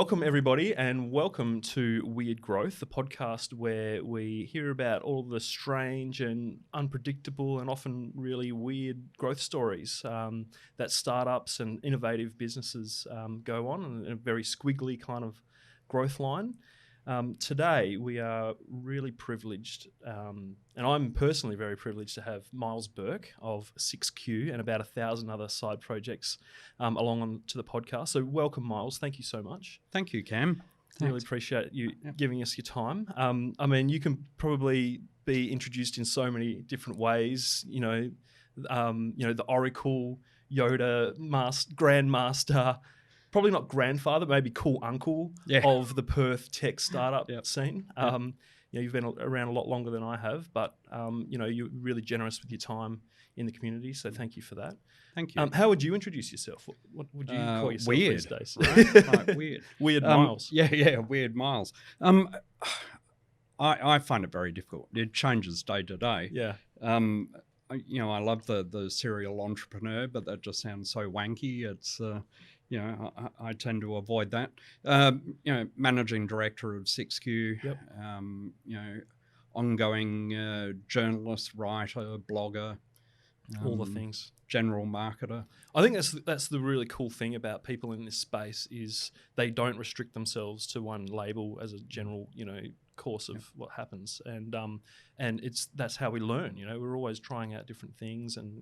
Welcome, everybody, and welcome to Weird Growth, the podcast where we hear about all the strange and unpredictable and often really weird growth stories that startups and innovative businesses go on in a very squiggly kind of growth line. Today, we are really privileged, and I'm personally very privileged to have Miles Burke of 6Q and about 1,000 other side projects along on to the podcast. So welcome, Miles. Thank you so much. Thank you, Cam. Really appreciate you giving us your time. I mean, you can probably be introduced in so many different ways. The Oracle, Yoda, Grandmaster. Probably not grandfather, maybe cool uncle of the Perth tech startup scene. You've been around a lot longer than I have, but you're really generous with your time in the community. So thank you for that. Thank you. How would you introduce yourself? What would you call yourself weird, these days? Right? Weird. Weird Miles. Weird Miles. I find it very difficult. It changes day to day. Yeah. I love the serial entrepreneur, but that just sounds so wanky. It's I tend to avoid that. Managing director of 6Q, ongoing journalist, writer, blogger, all the things. General marketer. I think that's the really cool thing about people in this space is they don't restrict themselves to one label as a general, course of what happens, and that's how we learn. We're always trying out different things, and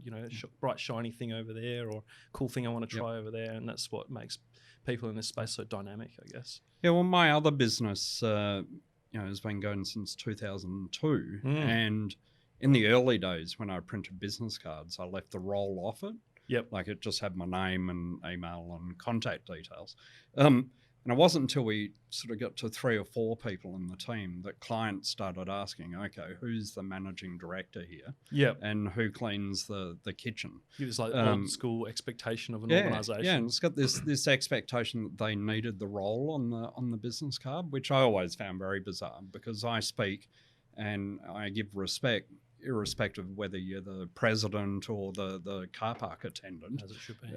bright shiny thing over there or cool thing I want to try over there, and that's what makes people in this space so dynamic, I guess. Yeah, well, my other business, has been going since 2002, and in the early days when I printed business cards, I left the roll off it. Yep. Like it just had my name and email and contact details. And it wasn't until we sort of got to 3 or 4 people in the team that clients started asking, okay, who's the managing director here? Yep. And who cleans the kitchen? It was like old school expectation of an organisation. Yeah, and it's got this expectation that they needed the role on the business card, which I always found very bizarre because I speak and I give respect irrespective of whether you're the president or the car park attendant. As it should be,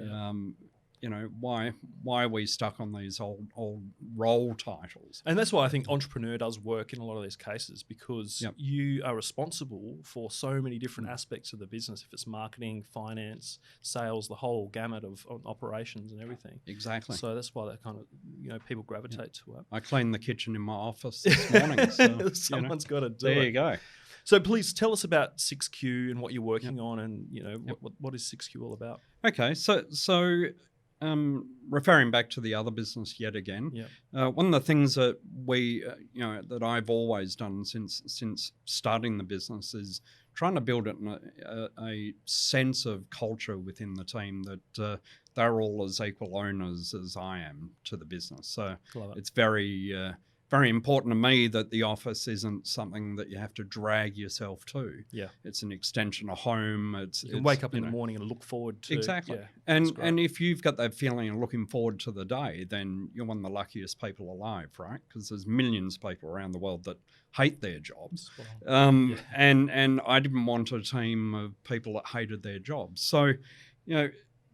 why are we stuck on these old role titles? And that's why I think entrepreneur does work in a lot of these cases because you are responsible for so many different aspects of the business. If it's marketing, finance, sales, the whole gamut of operations and everything. Exactly. So that's why that kind of, people gravitate to it. I cleaned the kitchen in my office this morning. So, Someone's got to do it. There you go. So please tell us about 6Q and what you're working on, and what is 6Q all about? Okay, so referring back to the other business yet again, one of the things that we that I've always done since starting the business is trying to build a sense of culture within the team that they're all as equal owners as I am to the business. So it's very important to me that the office isn't something that you have to drag yourself to. Yeah, it's an extension of home. You can wake up in the morning and look forward to exactly. And if you've got that feeling of looking forward to the day, then you're one of the luckiest people alive, right? Because there's millions of people around the world that hate their jobs, and I didn't want a team of people that hated their jobs. So,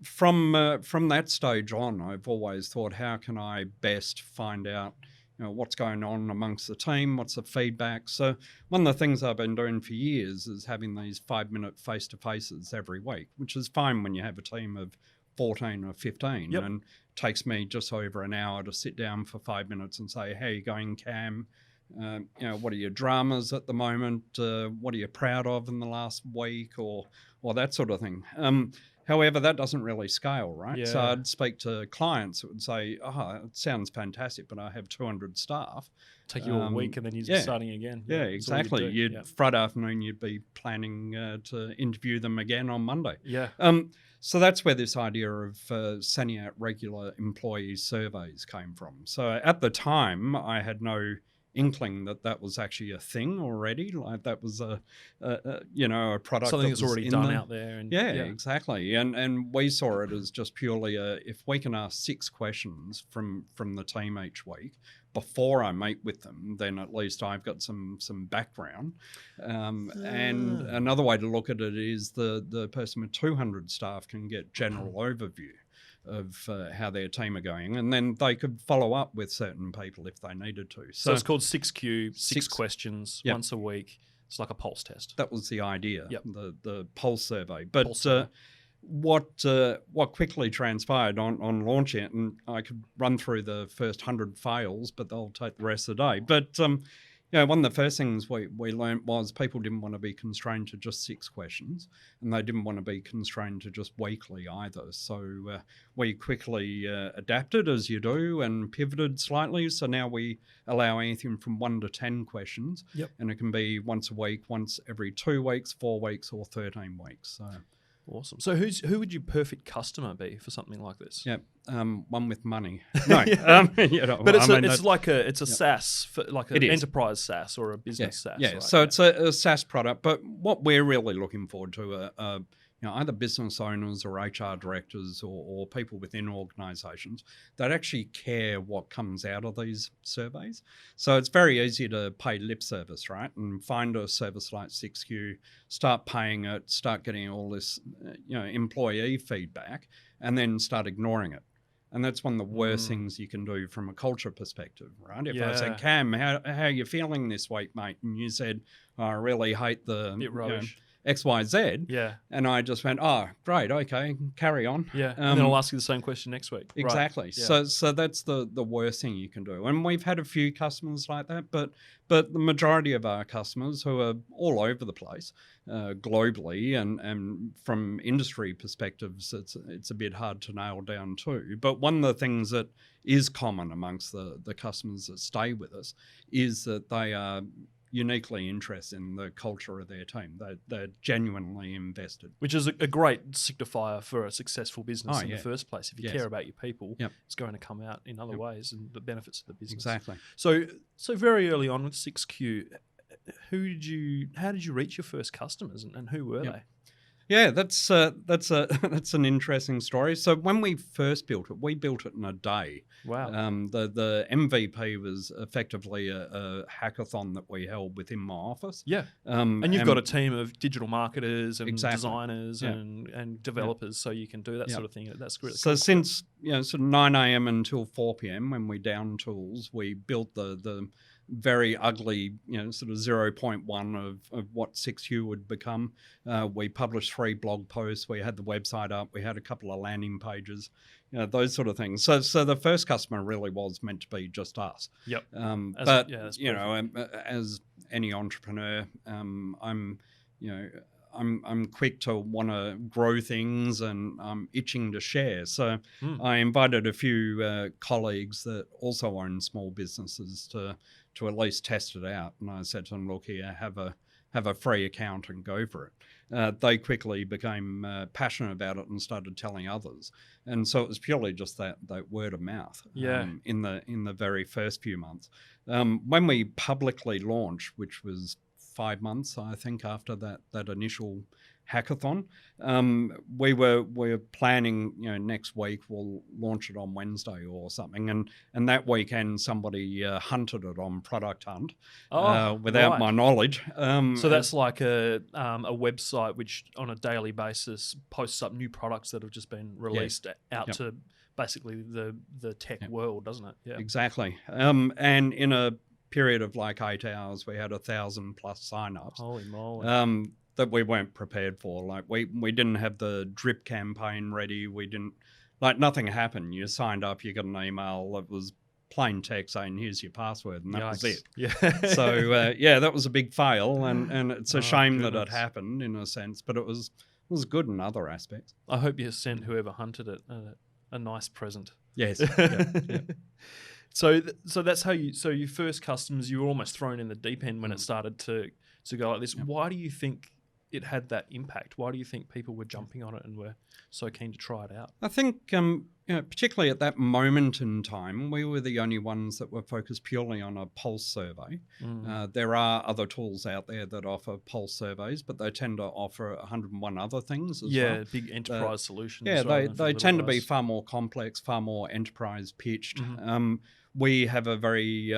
from that stage on, I've always thought, how can I best find out what's going on amongst the team, what's the feedback. So one of the things I've been doing for years is having these 5-minute face-to-faces every week, which is fine when you have a team of 14 or 15 and takes me just over an hour to sit down for 5 minutes and say, how are you going, Cam? What are your dramas at the moment? What are you proud of in the last week or that sort of thing? However, that doesn't really scale, right? Yeah. So I'd speak to clients that would say, it sounds fantastic, but I have 200 staff. Take you a week and then you're starting again. Yeah, exactly. Friday afternoon, you'd be planning to interview them again on Monday. Yeah. So that's where this idea of sending out regular employee surveys came from. So at the time, I had no inkling that was actually a thing already, like that was a product, something that's already done out there. And exactly. And we saw it as just purely if we can ask 6 questions from the team each week before I meet with them, then at least I've got some background. And another way to look at it is the person with 200 staff can get general overview. how their team are going, and then they could follow up with certain people if they needed to. So it's called 6Q, six questions once a week. It's like a pulse test. That was the idea, Yep. the pulse survey. But what quickly transpired on launching it, and I could run through the first 100 fails, but they'll take the rest of the day. But one of the first things we learned was people didn't want to be constrained to just 6 questions, and they didn't want to be constrained to just weekly either. So we quickly adapted, as you do, and pivoted slightly. So now we allow anything from 1 to 10 questions, and it can be once a week, once every 2 weeks, 4 weeks, or 13 weeks. So. Awesome. So who would your perfect customer be for something like this? Yeah, one with money. No, but it's a SaaS, like an enterprise SaaS or a business SaaS. Yeah, right? So it's a SaaS product. But what we're really looking forward to are either business owners or HR directors or people within organisations that actually care what comes out of these surveys. So it's very easy to pay lip service, right? And find a service like 6Q, start paying it, start getting all this employee feedback, and then start ignoring it. And that's one of the worst things you can do from a culture perspective, right? If I said, Cam, how are you feeling this week, mate? And you said, I really hate the XYZ. Yeah. And I just went, oh, great, okay, carry on. Yeah. And then I'll ask you the same question next week. Exactly. Right. Yeah. So that's the worst thing you can do. And we've had a few customers like that, but the majority of our customers who are all over the place globally and from industry perspectives, it's a bit hard to nail down too. But one of the things that is common amongst the customers that stay with us is that they are uniquely interested in the culture of their team. They're genuinely invested. Which is a great signifier for a successful business in the first place. If you care about your people, it's going to come out in other ways and the benefits of the business. Exactly. So very early on with 6Q, how did you reach your first customers and who were they? Yeah, that's an interesting story. So when we first built it, we built it in a day. Wow. The MVP was effectively a hackathon that we held within my office. Yeah. And you've got a team of digital marketers and designers and developers, so you can do that sort of thing. That's really cool. So since sort of 9 a.m. until 4 p.m. when we down tools, we built the very ugly, sort of 0.1 of what 6Q would become. We published 3 blog posts. We had the website up. We had a couple of landing pages, those sort of things. So the first customer really was meant to be just us. Yep. As any entrepreneur, I'm quick to want to grow things and I'm itching to share. So I invited a few colleagues that also own small businesses to at least test it out. And I said to them, look here, have a free account and go for it. They quickly became passionate about it and started telling others. And so it was purely just that word of mouth in the very first few months. When we publicly launched, which was 5 months, I think, after that initial hackathon, we were planning, next week we'll launch it on Wednesday or something, and that weekend somebody hunted it on Product Hunt without my knowledge. So that's like a website which on a daily basis posts up new products that have just been released out to basically the tech world, doesn't it? Yeah, exactly. And in a period of like 8 hours, we had 1,000+ signups. Holy moly! That we weren't prepared for. Like we didn't have the drip campaign ready. We didn't, nothing happened. You signed up, you got an email that was plain text saying, here's your password, and that was it. Yeah. So that was a big fail, and it's a shame that it happened in a sense, but it was good in other aspects. I hope you sent whoever hunted it a nice present. Yes. So that's how your first customers, you were almost thrown in the deep end when it started to go like this. Yep. Why do you think it had that impact? Why do you think people were jumping on it and were so keen to try it out? I think, particularly at that moment in time, we were the only ones that were focused purely on a pulse survey. There are other tools out there that offer pulse surveys, but they tend to offer 101 other things as well. Yeah, big enterprise solutions. Yeah, they tend to be far more complex, far more enterprise pitched. We have a very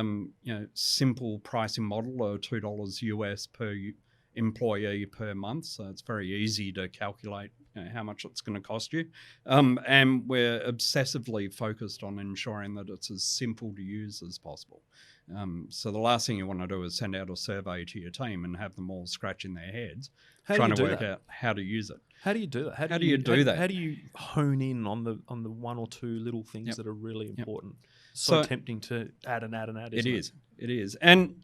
simple pricing model of $2 US per employee per month, so it's very easy to calculate how much it's going to cost you. And we're obsessively focused on ensuring that it's as simple to use as possible. So the last thing you want to do is send out a survey to your team and have them all scratching their heads trying to work out how to use it. How do you do that? How do you do that? How do you hone in on the one or two little things that are really important? So tempting to add and add and add. It is. And,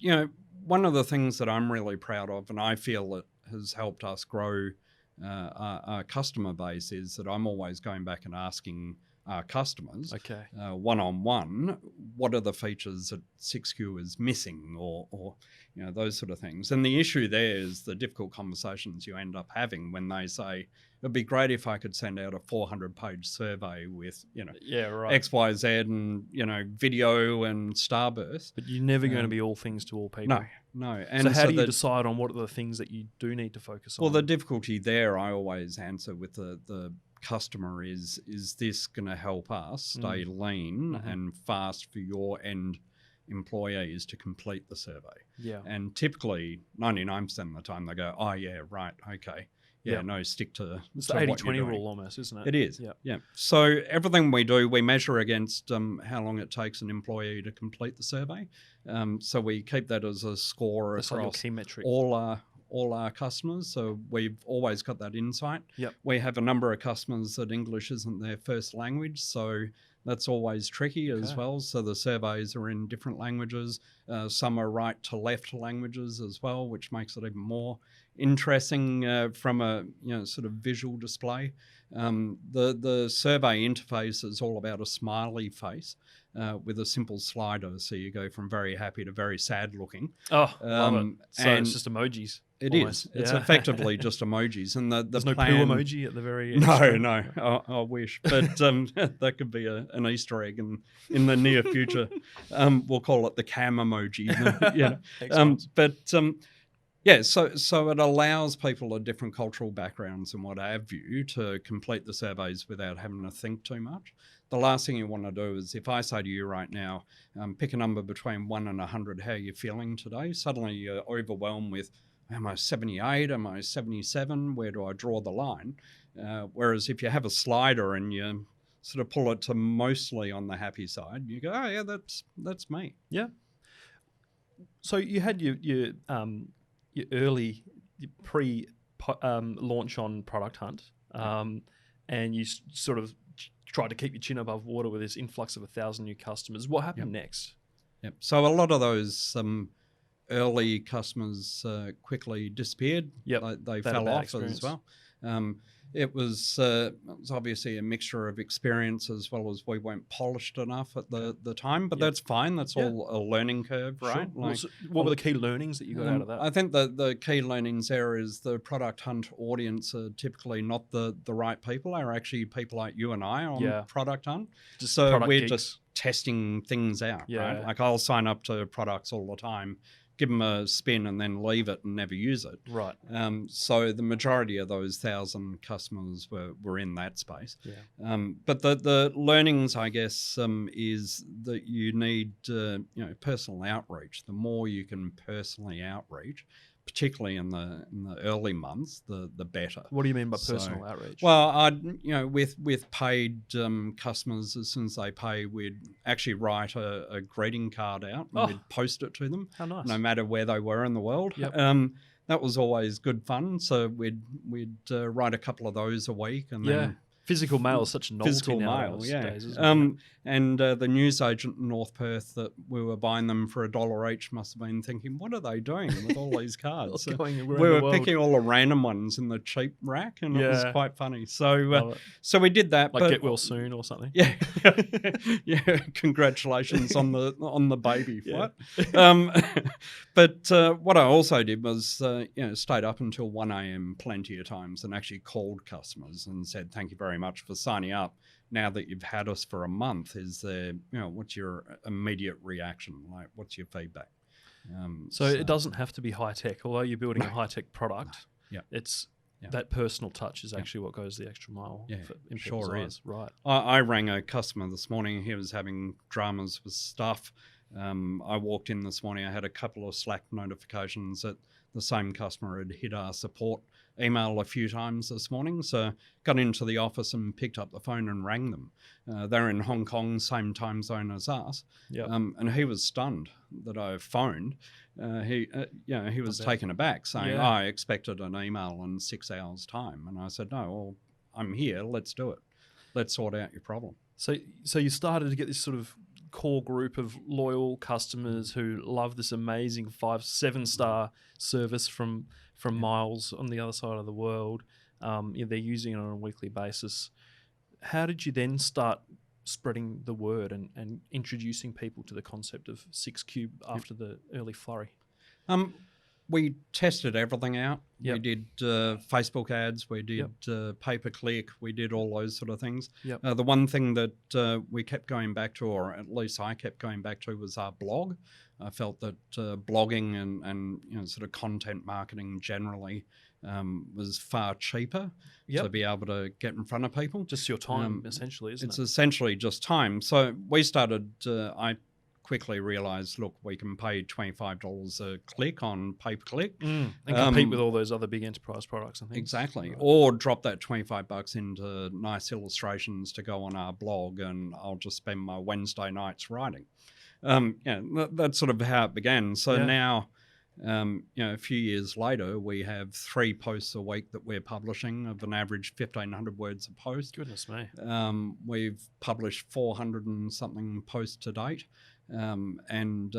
one of the things that I'm really proud of, and I feel that has helped us grow our customer base, is that I'm always going back and asking our customers, one-on-one, what are the features that 6Q is missing, or those sort of things. And the issue there is the difficult conversations you end up having when they say, it'd be great if I could send out a 400-page survey with, X, Y, Z, and, video and starburst. But you're never going to be all things to all people. No. And so how do you decide on what are the things that you do need to focus on? Well, the difficulty there, I always answer with the customer is this going to help us stay lean and fast for your end employees to complete the survey? Yeah. And typically 99% of the time they go, oh yeah, right, okay. Yeah, no, stick to it's the 80-20 rule almost, isn't it? It is. Yeah. So everything we do, we measure against how long it takes an employee to complete the survey. So we keep that as a score across like key metric. all our customers. So we've always got that insight. Yep. We have a number of customers that English isn't their first language, so that's always tricky as well. So the surveys are in different languages. Some are right to left languages as well, which makes it even more interesting from a sort of visual display. The survey interface is all about a smiley face with a simple slider, so you go from very happy to very sad looking. Love it. So it's just emojis. It almost is. It's effectively just emojis, and there's no poo emoji at the very end. No. I wish, but that could be an Easter egg in the near future. We'll call it the cam emoji. So it allows people of different cultural backgrounds and what have you to complete the surveys without having to think too much. The last thing you want to do is, if I say to you right now, pick a number between 1 and 100, how are you feeling today? Suddenly you're overwhelmed with, am I 78? Am I 77? Where do I draw the line? Whereas if you have a slider and you sort of pull it to mostly on the happy side, you go, oh yeah, that's me. Yeah. So you had your early pre-launch on Product Hunt, and you sort of tried to keep your chin above water with this influx of 1,000 new customers. What happened next? Yep. So a lot of those early customers quickly disappeared. Yep. They fell off as well. It was obviously a mixture of experience as well as we weren't polished enough at the time, but that's fine. That's all a learning curve, right? Sure. What were the key learnings that you got out of that? I think the key learnings there is the Product Hunt audience are typically not the right people, are actually people like you and I on Product Hunt. So we're geeks. Just testing things out, right? Like I'll sign up to products all the time, give them a spin and then leave it and never use it. Right. So the majority of those 1,000 customers were in that space. But the learnings, I guess, is that you need personal outreach. The more you can personally outreach, particularly in the early months, the better. What do you mean by personal outreach? Well, with paid customers, as soon as they pay, we'd actually write a greeting card out and we'd post it to them. How nice. No matter where they were in the world. Yep. That was always good fun. So we'd write a couple of those a week, and then physical mail is such a novelty nowadays, isn't it? And the newsagent in North Perth that we were buying them for $1 each must have been thinking, what are they doing with all these cards? So we were picking all the random ones in the cheap rack, and it was quite funny. So we did that. Like get well soon or something. Yeah. Congratulations on the baby. Yeah. But what I also did was stayed up until 1 a.m. plenty of times and actually called customers and said, thank you very much for signing up. Now that you've had us for a month, is there, what's your immediate reaction? Like, what's your feedback? So it doesn't have to be high tech, although you're building a high tech product. It's that personal touch is actually what goes the extra mile. In sure eyes. Is. Right. I rang a customer this morning. He was having dramas with stuff. I walked in this morning, I had a couple of Slack notifications that the same customer had hit our support email a few times this morning. So got into the office and picked up the phone and rang them. They're in Hong Kong, same time zone as us. Yep. And he was stunned that I phoned. He was taken aback, saying, I expected an email in 6 hours' time. And I said, no, well, I'm here. Let's do it. Let's sort out your problem. So you started to get this sort of core group of loyal customers who love this amazing 5-7-star service from Miles on the other side of the world. They're using it on a weekly basis. How did you then start spreading the word and introducing people to the concept of 6Cube after the early flurry? We tested everything out. Yep. We did Facebook ads. We did pay-per-click. We did all those sort of things. Yep. The one thing that we kept going back to, or at least I kept going back to, was our blog. I felt that blogging and sort of content marketing generally was far cheaper to be able to get in front of people. Just your time, essentially, isn't it? It's essentially just time. So we started, I quickly realised, look, we can pay $25 a click on pay-per-click. And compete with all those other big enterprise products and things. Exactly. Right. Or drop that $25 into nice illustrations to go on our blog, and I'll just spend my Wednesday nights writing. That's sort of how it began. So now, a few years later, we have 3 posts a week that we're publishing of an average 1,500 words a post. Goodness me. We've published 400 and something posts to date. And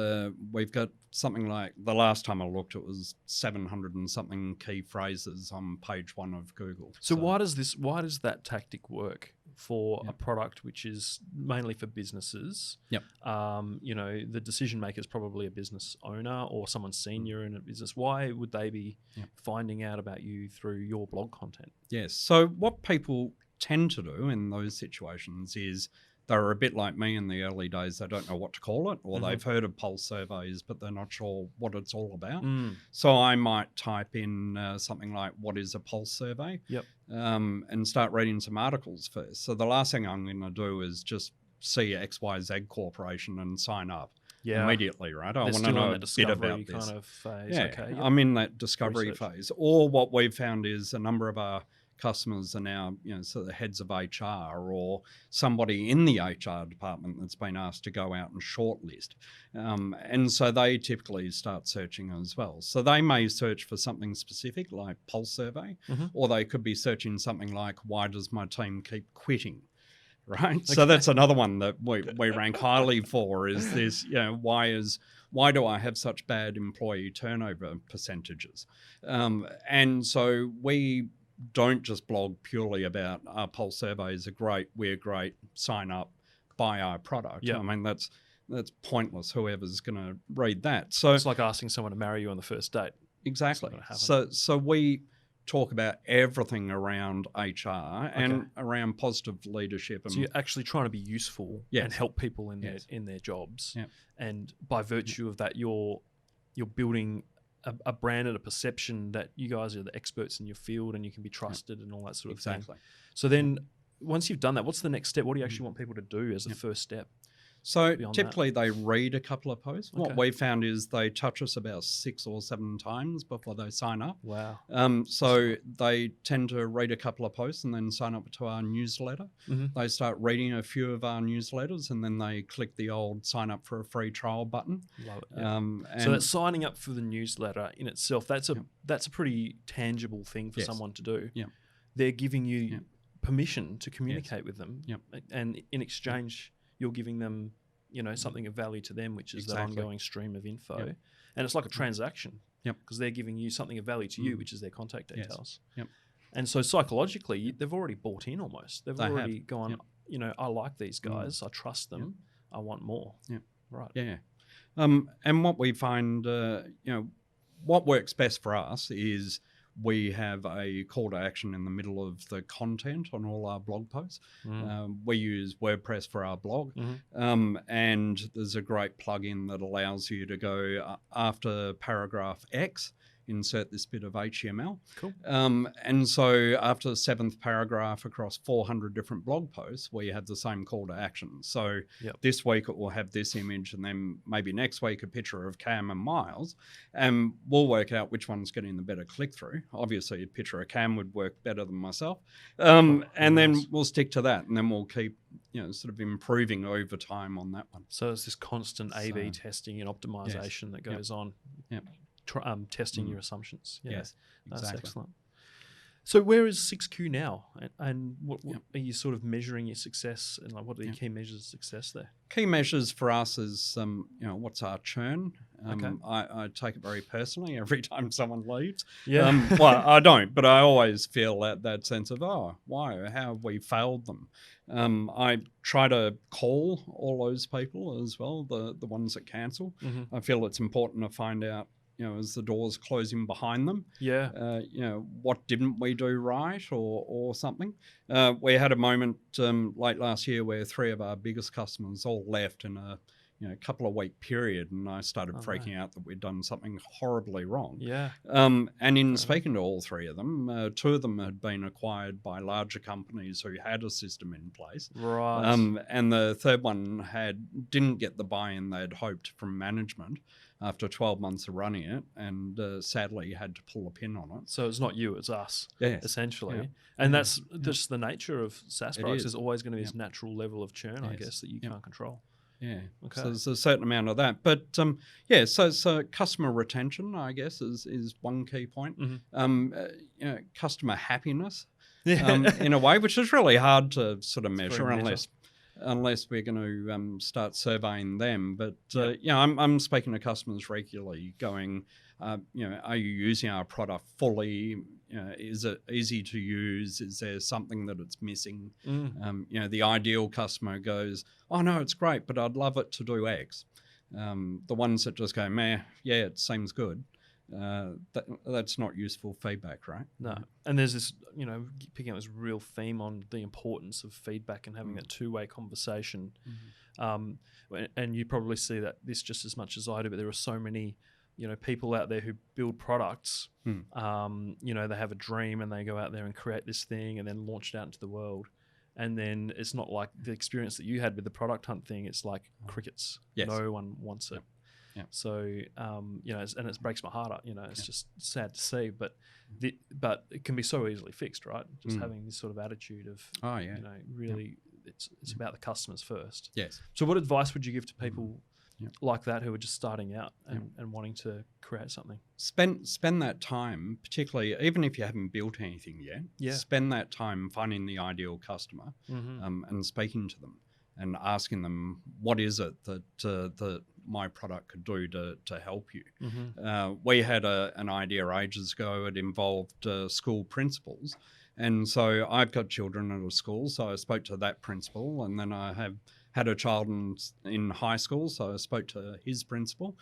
we've got something like, the last time I looked, it was 700 and something key phrases on page 1 of Google. So why does that tactic work for a product which is mainly for businesses? Yep. The decision maker is probably a business owner or someone senior in a business. Why would they be finding out about you through your blog content? Yes. So what people tend to do in those situations is, they're a bit like me in the early days. They don't know what to call it, or they've heard of pulse surveys, but they're not sure what it's all about. So I might type in something like, what is a pulse survey? Yep. And start reading some articles first. So the last thing I'm going to do is just see XYZ Corporation and sign up immediately, right? I want to know a bit about this. Kind of phase. Yeah, okay, yep. I'm in that discovery phase. Or what we've found is a number of our customers are now, sort of heads of HR or somebody in the HR department that's been asked to go out and shortlist. And so they typically start searching as well. So they may search for something specific like pulse survey, or they could be searching something like, why does my team keep quitting? Right. Okay. So that's another one that we rank highly for, is this, why do I have such bad employee turnover percentages? And so we don't just blog purely about our pulse surveys are great, we're great, sign up, buy our product. Yep. I mean, that's pointless, whoever's going to read that. So it's like asking someone to marry you on the first date. Exactly. So we talk about everything around HR and around positive leadership. So you're actually trying to be useful and help people in their jobs. Yep. And by virtue of that, you're building a brand and a perception that you guys are the experts in your field and you can be trusted and all that sort of thing. So then once you've done that, what's the next step? What do you actually want people to do as the first step? So typically they read a couple of posts. Okay. What we found is they touch us about 6 or 7 times before they sign up. Wow. So they tend to read a couple of posts and then sign up to our newsletter. They start reading a few of our newsletters and then they click the old sign up for a free trial button. Love it. Yeah. So that's signing up for the newsletter in itself. That's a pretty tangible thing for someone to do. Yeah. They're giving you permission to communicate with them. And in exchange, you're giving them, something of value to them, which is that ongoing stream of info. And it's like a transaction because they're giving you something of value to you, which is their contact details. And so psychologically, they've already bought in almost. They've already gone, I like these guys. I trust them. I want more. Right. Yeah. And what we find, what works best for us is we have a call to action in the middle of the content on all our blog posts. We use WordPress for our blog, and there's a great plugin that allows you to go after paragraph X, insert this bit of HTML. Cool. And so after the 7th paragraph across 400 different blog posts, we had the same call to action. So this week it will have this image, and then maybe next week a picture of Cam and Miles, and we'll work out which one's getting the better click-through. Obviously, a picture of Cam would work better than myself. And then we'll stick to that, and then we'll keep sort of improving over time on that one. So it's this constant A/B testing and optimization that goes on. Testing your assumptions. Yes, exactly. That's excellent. So where is 6Q now, and what are you sort of measuring your success, and like what are the key measures of success there? Key measures for us is what's our churn. I take it very personally every time someone leaves. Well, I don't, but I always feel that sense of, why? How have we failed them? I try to call all those people as well, the ones that cancel. I feel it's important to find out, as the doors closing behind them, what didn't we do right or something. We had a moment late last year where 3 of our biggest customers all left in a couple of week period, and I started freaking out that we'd done something horribly wrong. And in speaking to all 3 of them, 2 of them had been acquired by larger companies who had a system in place. And the third one didn't get the buy-in they'd hoped from management after 12 months of running it, and sadly had to pull a pin on it. So it's not you, it's us, essentially. And that's just the nature of SaaS products. There's always going to be this natural level of churn, I guess, that you can't control. So there's a certain amount of that. But so customer retention, I guess, is one key point. Customer happiness in a way, which is really hard to sort of measure unless we're going to start surveying them. But I'm speaking to customers regularly going, are you using our product fully? Is it easy to use? Is there something that it's missing? The ideal customer goes, oh no, it's great, but I'd love it to do X. The ones that just go, meh, it seems good. That's not useful feedback, right? No. And there's this, picking up this real theme on the importance of feedback and having that two-way conversation. And you probably see that this just as much as I do, but there are so many people out there who build products. They have a dream and they go out there and create this thing and then launch it out into the world. And then it's not like the experience that you had with the product hunt thing. It's like crickets. No one wants it. So, and it breaks my heart up. It's just sad to see, but it can be so easily fixed, right? Just having this sort of attitude of, really, it's about the customers first. Yes. So, what advice would you give to people like that who are just starting out and wanting to create something? Spend that time, particularly even if you haven't built anything yet. Spend that time finding the ideal customer and speaking to them and asking them, what is it that my product could do to help you? We had an idea ages ago. It involved school principals. And so I've got children at a school, so I spoke to that principal, and then I have had a child in high school, so I spoke to his principal.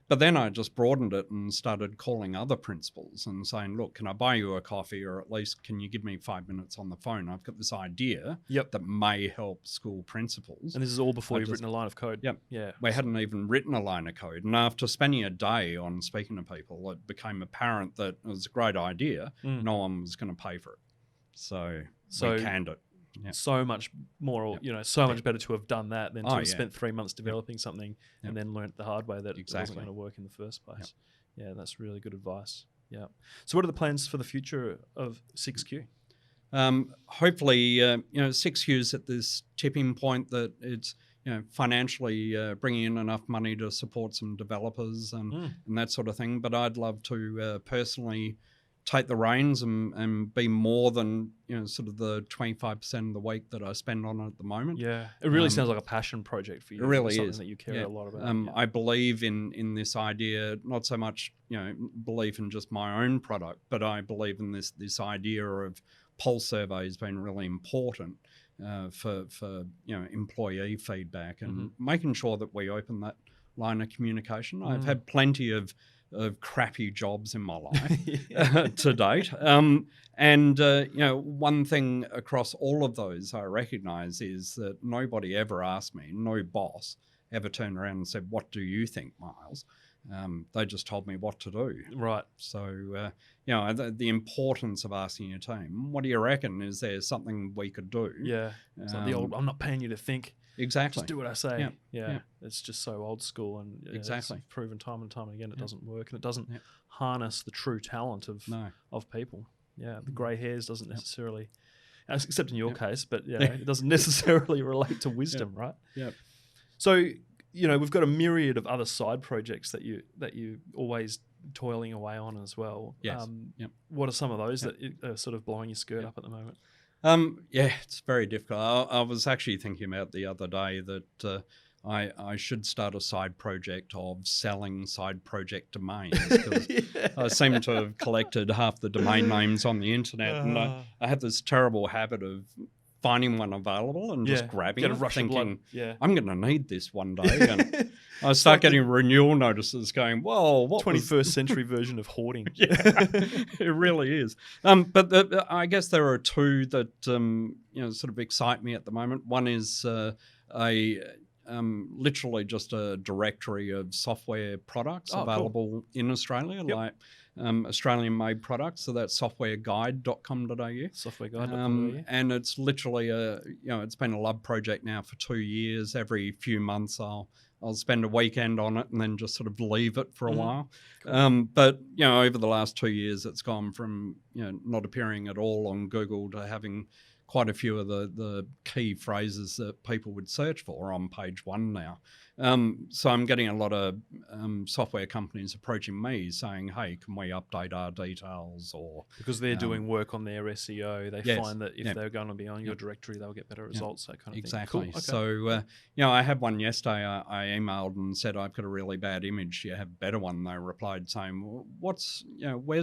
But then I just broadened it and started calling other principals and saying, look, can I buy you a coffee, or at least can you give me 5 minutes on the phone? I've got this idea that may help school principals. And this is all before you've written a line of code. We hadn't even written a line of code. And after spending a day on speaking to people, it became apparent that it was a great idea. No one was going to pay for it. So we canned it. So much more, so much better to have done that than to have spent 3 months developing something and then learnt the hard way that it wasn't going to work in the first place. That's really good advice. So what are the plans for the future of 6Q? Hopefully, 6Q is at this tipping point that it's financially bringing in enough money to support some developers and that sort of thing. But I'd love to personally take the reins and be more than sort of the 25% of the week that I spend on it at the moment. It really sounds like a passion project for you. It really something is that you care a lot about. I believe in this idea, not so much belief in just my own product, but I believe in this idea of pulse surveys being really important for employee feedback and making sure that we open that line of communication. I've had plenty of crappy jobs in my life to date. One thing across all of those I recognise is that nobody ever asked me, no boss ever turned around and said, what do you think, Miles? They just told me what to do. Right. So, the importance of asking your team, what do you reckon? Is there something we could do? Yeah. It's like the old, I'm not paying you to think. Exactly. Just do what I say. Yep. Yeah. Yep. It's just so old school, and Exactly. it's proven time and time again it Yep. doesn't work, and it doesn't Yep. harness the true talent of people. Yeah. The grey hairs doesn't necessarily, except in your case, but it doesn't necessarily relate to wisdom, right? Yeah. So, we've got a myriad of other side projects that you always toiling away on as well. Yes. What are some of those that are sort of blowing your skirt up at the moment? It's very difficult. I was actually thinking about the other day that I should start a side project of selling side project domains, because I seem to have collected half the domain names on the internet, and I have this terrible habit of finding one available and just grabbing it, thinking, I'm going to need this one day. And I start getting renewal notices going, whoa, what 21st century version of hoarding. It really is. But I guess there are two that sort of excite me at the moment. One is literally just a directory of software products available in Australia, like Australian-made products. So that's softwareguide.com.au. Softwareguide.com.au. And it's literally it's been a love project now for 2 years. Every few months I'll spend a weekend on it and then just sort of leave it for a while. Cool. But over the last 2 years, it's gone from not appearing at all on Google to having quite a few of the key phrases that people would search for on page one now. So I'm getting a lot of software companies approaching me saying, hey, can we update our details? Or because they're doing work on their SEO, they find that if they're going to be on your directory, they'll get better results, that kind of exactly. thing. Cool. Okay. So, I had one yesterday. I emailed and said, I've got a really bad image. Do you have a better one? They replied saying, well, where's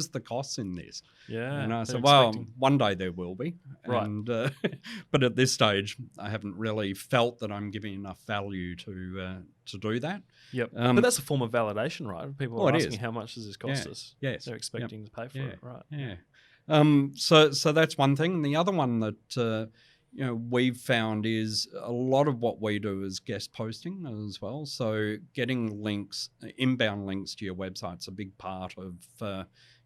the costs in this? Yeah. And I said, well, one day there will be. Right. And, but at this stage, I haven't really felt that I'm giving enough value to do that. Yep. But that's a form of validation, right? People are asking, how much does this cost us? Yes. They're expecting to pay for it, right? Yeah. So that's one thing. And the other one that we've found is a lot of what we do is guest posting as well. So getting links, inbound links to your website's a big part of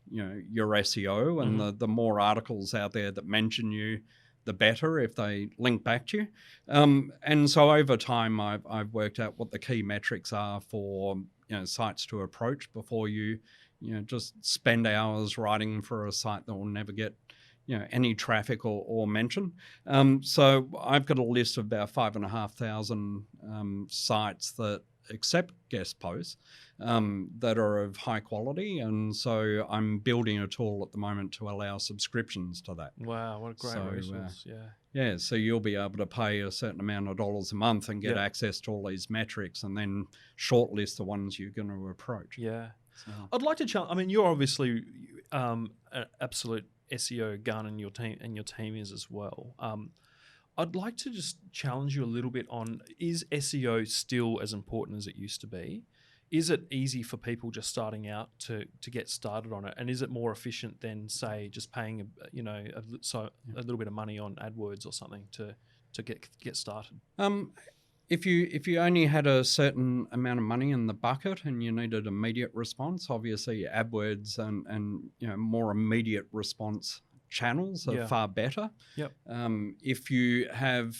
your SEO, and the more articles out there that mention you, the better if they link back to you. And so over time, I've worked out what the key metrics are for sites to approach before you just spend hours writing for a site that will never get any traffic or mention. So I've got a list of about 5,500 sites that accept guest posts that are of high quality, and so I'm building a tool at the moment to allow subscriptions to that. Wow, what a great resource. So you'll be able to pay a certain amount of dollars a month and get access to all these metrics, and then shortlist the ones you're going to approach. So. I'd like to challenge, I mean, you're obviously an absolute SEO gun, and your team is as well. I'd like to just challenge you a little bit on, is SEO still as important as it used to be? Is it easy for people just starting out to get started on it? And is it more efficient than, say, just paying a little bit of money on AdWords or something to get started? If you only had a certain amount of money in the bucket and you needed immediate response, obviously AdWords and more immediate response channels are far better. Yep. If you have,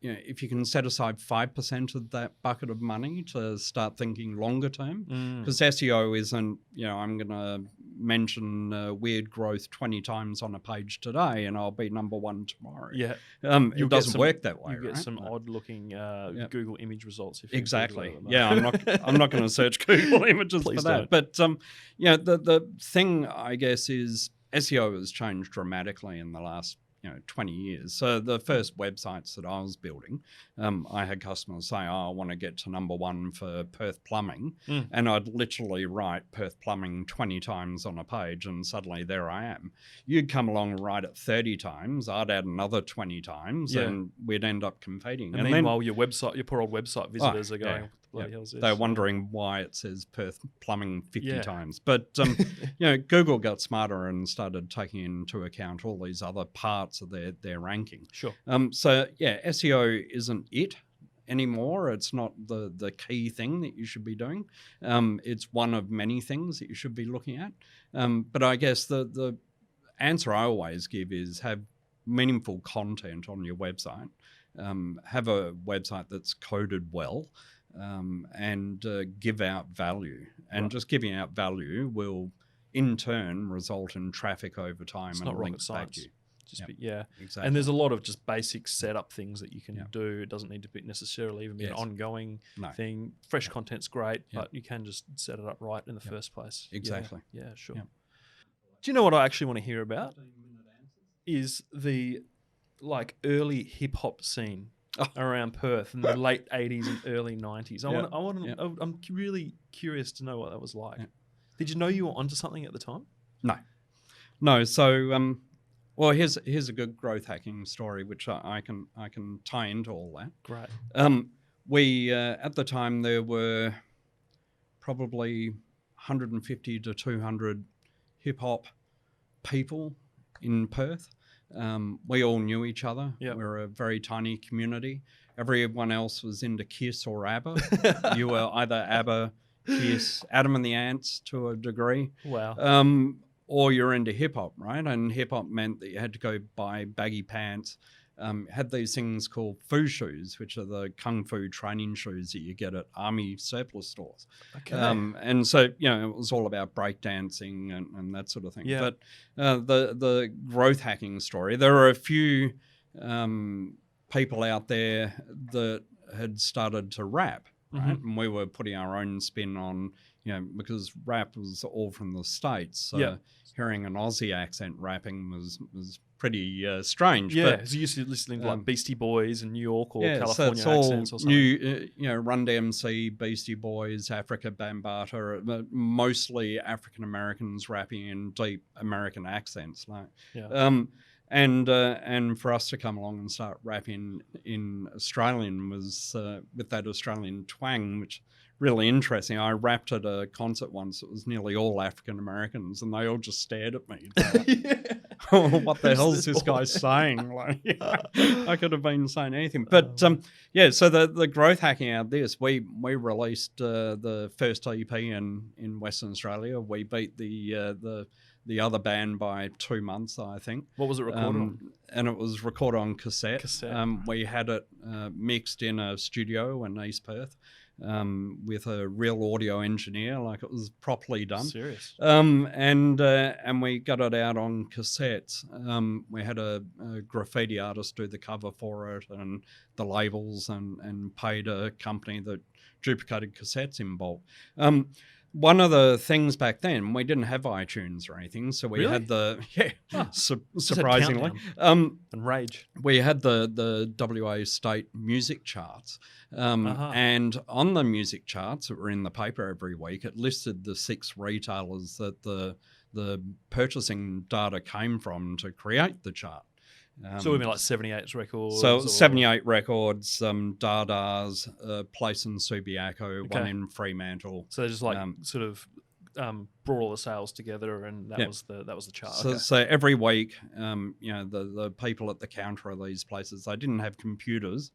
if you can set aside 5% of that bucket of money to start thinking longer term, because SEO isn't, I'm going to mention weird growth 20 times on a page today and I'll be number one tomorrow. Yeah. It doesn't work that way. You get some odd looking Google image results. If you exactly. I'm not going to search Google images for that. But the thing, I guess, is SEO has changed dramatically in the last 20 years. So the first websites that I was building, I had customers say, I want to get to number one for Perth plumbing. And I'd literally write Perth plumbing 20 times on a page and suddenly there I am. You'd come along and write it 30 times. I'd add another 20 times and we'd end up competing. And meanwhile, your poor old website visitors are going, what the hell is this? They're wondering why it says Perth plumbing 50 times. But, Google got smarter and started taking into account all these other parts of their ranking. Sure. So SEO isn't it. anymore. It's not the key thing that you should be doing. It's one of many things that you should be looking at. But I guess the answer I always give is have meaningful content on your website. Have a website that's coded well, and give out value. And just giving out value will, in turn, result in traffic over time. It's and not rocket links back to science. you. Exactly. And there's a lot of just basic setup things that you can do. It doesn't need to be necessarily even be an ongoing thing. Fresh content's great, but you can just set it up right in the first place. Exactly. Yeah, sure. Do you know what I actually want to hear about? Is the early hip hop scene around Perth in the late 80s and early 90s. I'm really curious to know what that was like. Did you know you were onto something at the time? No. So, well, here's a good growth hacking story, which I can tie into all that. Great. We at the time there were probably 150 to 200 hip hop people in Perth. We all knew each other. Yep. We were a very tiny community. Everyone else was into Kiss or ABBA. You were either ABBA, Kiss, Adam and the Ants to a degree. Wow. Or you're into hip hop, right? And hip hop meant that you had to go buy baggy pants. Had these things called foo shoes, which are the kung fu training shoes that you get at army surplus stores. Okay. And so, it was all about breakdancing and that sort of thing. Yeah. But the growth hacking story, there are a few people out there that had started to rap, right? And we were putting our own spin on, because rap was all from the States. So hearing an Aussie accent rapping was pretty strange. Yeah, but so you used to listening to Beastie Boys in New York or California so it's all accents or something. New, Run DMC, Beastie Boys, Africa Bambaataa, mostly African Americans rapping in deep American accents. And for us to come along and start rapping in Australian was with that Australian twang, which really interesting. I rapped at a concert once. It was nearly all African Americans, and they all just stared at me. What the hell is this guy saying? I could have been saying anything. But so the growth hacking out of this, we released the first EP in Western Australia. We beat the other band by 2 months, I think. What was it recorded on? And it was recorded on cassette. We had it mixed in a studio in East Perth with a real audio engineer, like it was properly done. Serious. And we got it out on cassettes. We had a graffiti artist do the cover for it and the labels and paid a company that duplicated cassettes in bulk. One of the things back then, we didn't have iTunes or anything, so we had surprisingly, and Rage. We had the WA state music charts, and on the music charts that were in the paper every week, it listed the 6 retailers that the purchasing data came from to create the chart. So we mean like 78 records? So 78 records, Dada's, place in Subiaco, one in Fremantle. So they just sort of brought all the sales together, and that was the chart. So every week, the people at the counter of these places, they didn't have computers.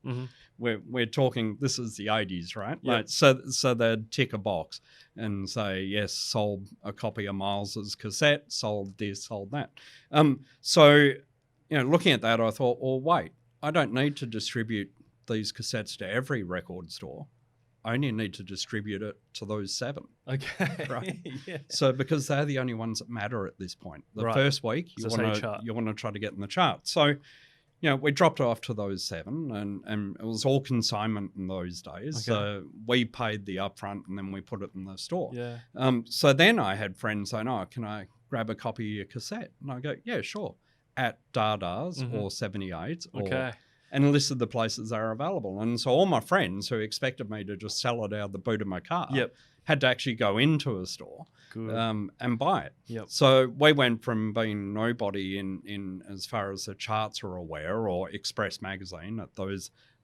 We're talking, this is the 80s, right? Yeah. Like, so they'd tick a box and say, yes, sold a copy of Miles's cassette, sold this, sold that. Looking at that, I thought, well, wait, I don't need to distribute these cassettes to every record store. I only need to distribute it to those 7. Okay. Right. Yeah. So because they're the only ones that matter at this point. The first week, you want to try to get in the chart. So, we dropped off to those 7, and it was all consignment in those days. Okay. So we paid the upfront, and then we put it in the store. Yeah. So then I had friends saying, oh, can I grab a copy of your cassette? And I go, yeah, sure. At Dada's or 78 and listed the places that are available. And so all my friends who expected me to just sell it out of the boot of my car had to actually go into a store and buy it. Yep. So we went from being nobody in as far as the charts are aware, or Express Magazine at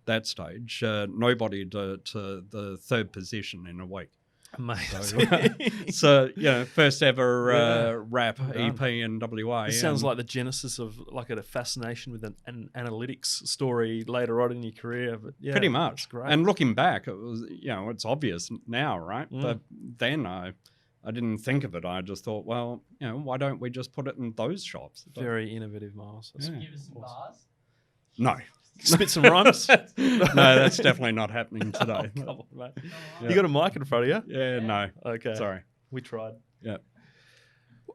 that stage, nobody to the 3rd position in a week. Amazing. So first ever rap Well EP done. in WA. It sounds like the genesis of like a fascination with an analytics story later on in your career. But yeah, pretty much. that's great. And looking back, it was it's obvious now, right? But then I didn't think of it. I just thought, well, why don't we just put it in those shops? Very innovative, Miles. That's Yeah. Give us some bars. No. Spit some rhymes. No, that's definitely not happening today. Oh, come on, mate. Yeah. You got a mic in front of you? Yeah, no. Okay. Sorry. We tried. Yeah.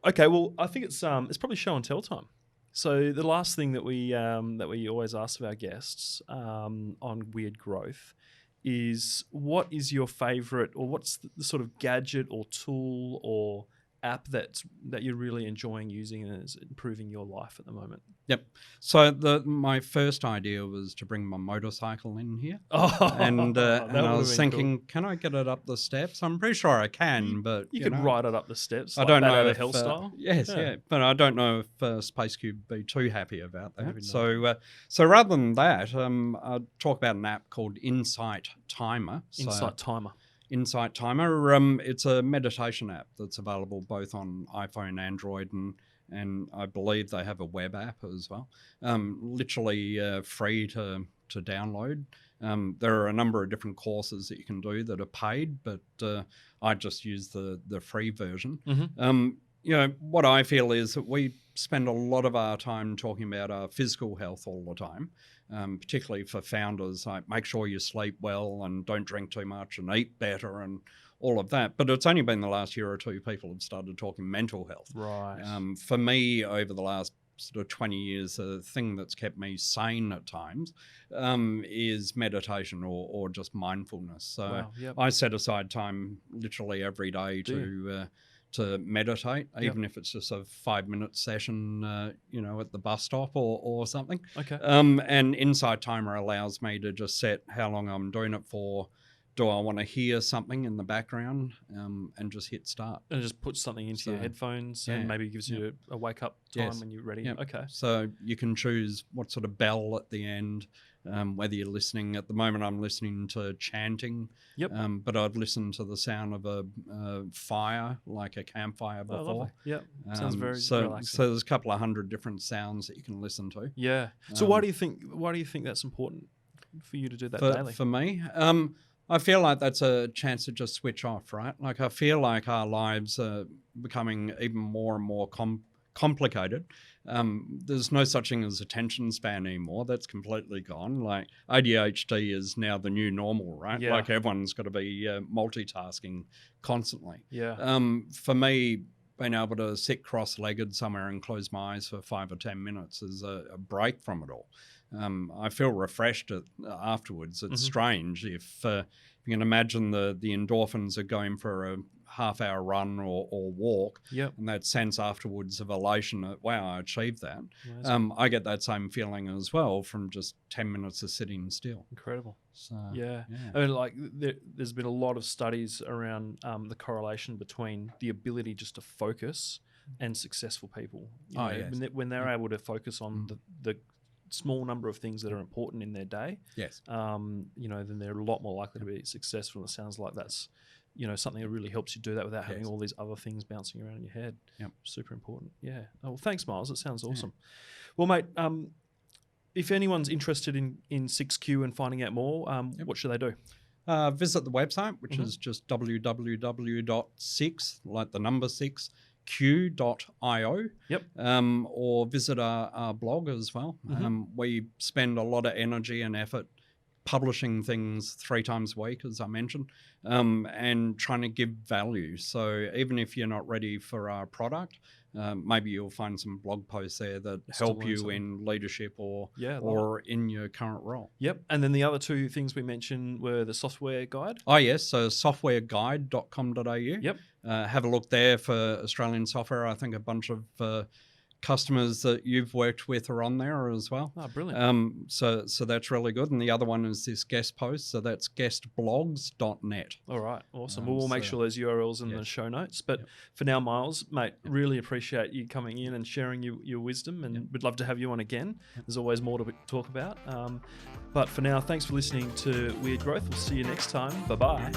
Okay, well, I think it's probably show and tell time. So the last thing that we always ask of our guests on Weird Growth is, what is your favorite, or what's the sort of gadget or tool or app that you're really enjoying using and is improving your life at the moment? Yep. So my first idea was to bring my motorcycle in here. Oh, And that I would've was been thinking, can I get it up the steps? I'm pretty sure I can, but you could ride it up the steps. I like don't Bat know Out of if Hell style. Yes, Yeah. yeah, but I don't know if Space Cube would be too happy about that. Maybe not. So rather than that, I'll talk about an app called Insight Timer. Insight Timer. Insight Timer. It's a meditation app that's available both on iPhone, Android, and I believe they have a web app as well. Literally free to download. There are a number of different courses that you can do that are paid, but I just use the free version. Mm-hmm. What I feel is that we spend a lot of our time talking about our physical health all the time, particularly for founders. Like, make sure you sleep well and don't drink too much and eat better and all of that. But it's only been the last year or two people have started talking mental health. Right. For me, over the last sort of 20 years, the thing that's kept me sane at times is meditation or just mindfulness. So Wow, yep. I set aside time literally every day to meditate, even if it's just a 5-minute session, at the bus stop or something. Okay. And Insight Timer allows me to just set how long I'm doing it for. Do I want to hear something in the background, and just hit start? And it just puts something into your headphones and maybe gives you a wake up time when you're ready. Yep. Okay. So you can choose what sort of bell at the end, whether you're listening. At the moment, I'm listening to chanting. Yep. But I'd listen to the sound of a fire, like a campfire Oh, lovely. before. Yep. Sounds very so relaxing. So there's a couple of 100 different sounds that you can listen to. Yeah. So why do you think that's important for you to do that daily? For me, I feel like that's a chance to just switch off, right? Like, I feel like our lives are becoming even more and more complicated. There's no such thing as attention span anymore. That's completely gone. Like, ADHD is now the new normal, right? Yeah. Like, everyone's got to be multitasking constantly. Yeah. For me, being able to sit cross-legged somewhere and close my eyes for 5 or 10 minutes is a break from it all. I feel refreshed afterwards. It's strange if you can imagine the endorphins are going for a half-hour run or walk, and that sense afterwards of elation that, wow, I achieved that. I get that same feeling as well from just 10 minutes of sitting still. Incredible. So, yeah. I mean, like, there's been a lot of studies around the correlation between the ability just to focus and successful people. When they're able to focus on the small number of things that are important in their day, then they're a lot more likely to be successful. It sounds like that's, something that really helps you do that without having all these other things bouncing around in your head. Yep. Super important. Yeah. Oh, well, thanks, Miles. It sounds awesome. Well, mate, if anyone's interested in 6Q and finding out more, what should they do? Visit the website, which is just www.6, like the number 6, q.io. Yep. Or visit our blog as well. We spend a lot of energy and effort publishing things 3 times a week, as I mentioned, and trying to give value. So even if you're not ready for our product, maybe you'll find some blog posts there that help you in leadership or in your current role. Yep. And then the other 2 things we mentioned were the software guide. Oh, yes. So softwareguide.com.au. Yep. Have a look there for Australian software. I think a bunch of customers that you've worked with are on there as well. Oh, brilliant. So that's really good. And the other one is this guest post. So that's guestblogs.net. All right. Awesome. We'll make sure those URLs in the show notes. But for now, Miles, mate, really appreciate you coming in and sharing your wisdom, and we'd love to have you on again. There's always more to talk about. But for now, thanks for listening to Weird Growth. We'll see you next time. Bye-bye.